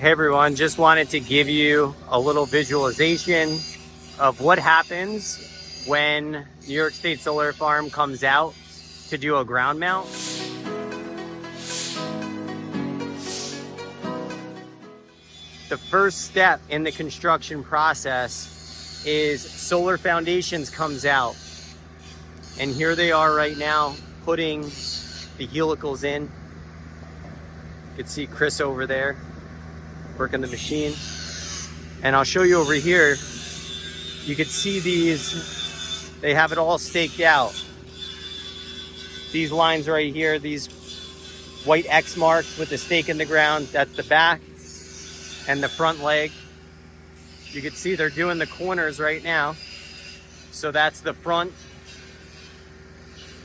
Hey everyone, just wanted to give you a little visualization of what happens when New York State Solar Farm comes out to do a ground mount. The first step in the construction process is solar foundations comes out. And here they are right now putting the helicals in. You can see Chris over there working the machine. And I'll show you over here. You can see these, they have it all staked out. These lines right here, these white X marks with the stake in the ground, that's the back and the front leg. You can see they're doing the corners right now. So that's the front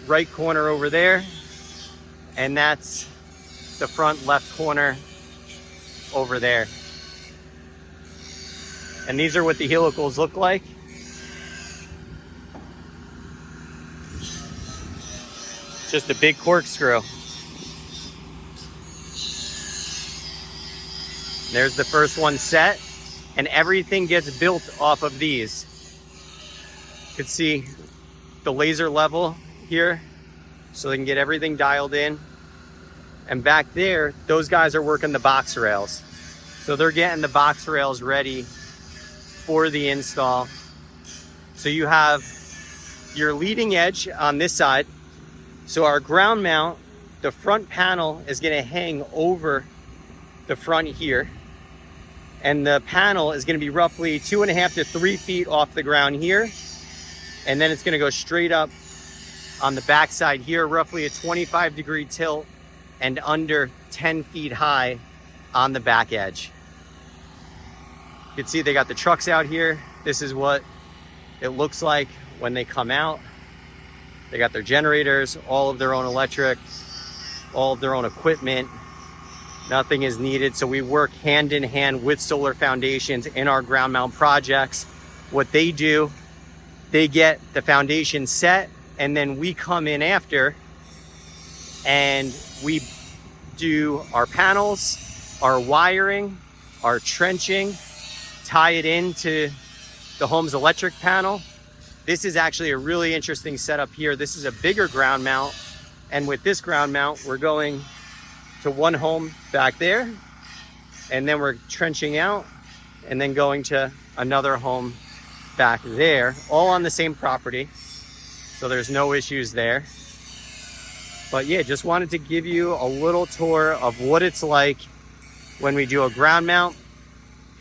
right corner over there. And that's the front left corner over there. And these are what the helicals look like. Just a big corkscrew. There's the first one set, and everything gets built off of these. You can see the laser level here, so they can get everything dialed in. And back there, those guys are working the box rails. So they're getting the box rails ready for the install. So you have your leading edge on this side. So our ground mount, the front panel is gonna hang over the front here. And the panel is gonna be roughly 2.5 to 3 feet off the ground here. And then it's gonna go straight up on the back side here, roughly a 25-degree tilt and under 10 feet high on the back edge. You can see they got the trucks out here. This is what it looks like when they come out. They got their generators, all of their own electric, all of their own equipment. Nothing is needed. So we work hand in hand with Solar Foundations in our ground mount projects. What they do, they get the foundation set, and then we come in after and we do our panels, our wiring, our trenching, tie it into the home's electric panel. This is actually a really interesting setup here. This is a bigger ground mount. And with this ground mount, we're going to one home back there, and then we're trenching out and then going to another home back there, all on the same property. So there's no issues there. But yeah, just wanted to give you a little tour of what it's like when we do a ground mount.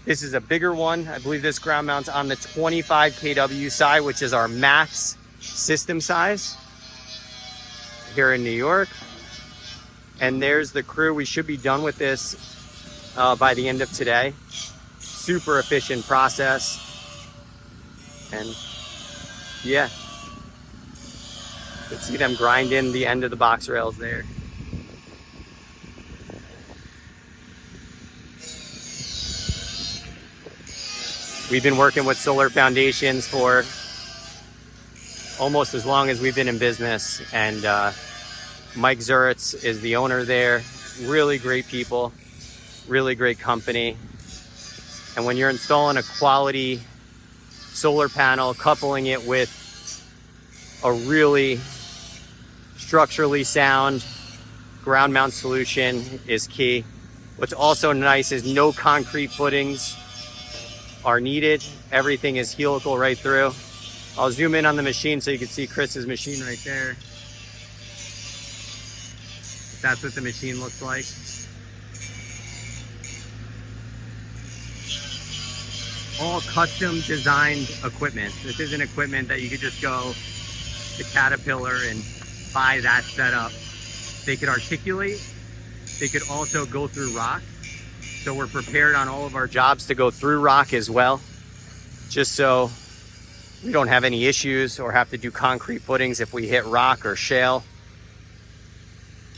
This is a bigger one. I believe this ground mount's on the 25 kW side, which is our max system size here in New York. And there's the crew. We should be done with this by the end of today. Super efficient process. And yeah, you can see them grind in the end of the box rails there. We've been working with Solar Foundations for almost as long as we've been in business, and Mike Zuritz is the owner there. Really great people, really great company. And when you're installing a quality solar panel, coupling it with a really structurally sound ground mount solution is key. What's also nice is no concrete footings are needed. Everything is helical right through. I'll zoom in on the machine so you can see Chris's machine right there. That's what the machine looks like. All custom designed equipment. This isn't equipment that you could just go to Caterpillar and buy that setup. They could articulate. They could also go through rock. So we're prepared on all of our jobs to go through rock as well, just so we don't have any issues or have to do concrete footings if we hit rock or shale.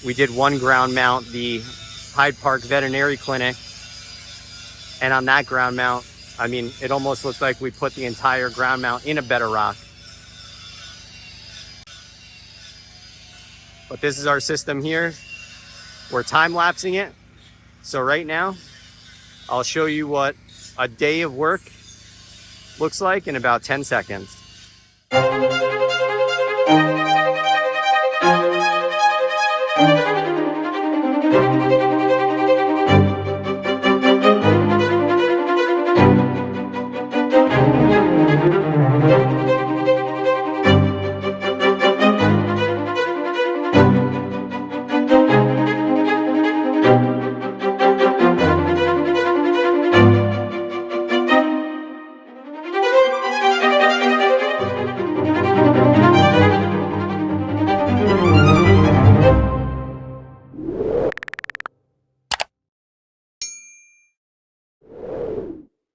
We did one ground mount, the Hyde Park Veterinary Clinic, and on that ground mount, I mean, it almost looked like we put the entire ground mount in a bed of rock. But this is our system here. We're time-lapsing it. So right now, I'll show you what a day of work looks like in about 10 seconds.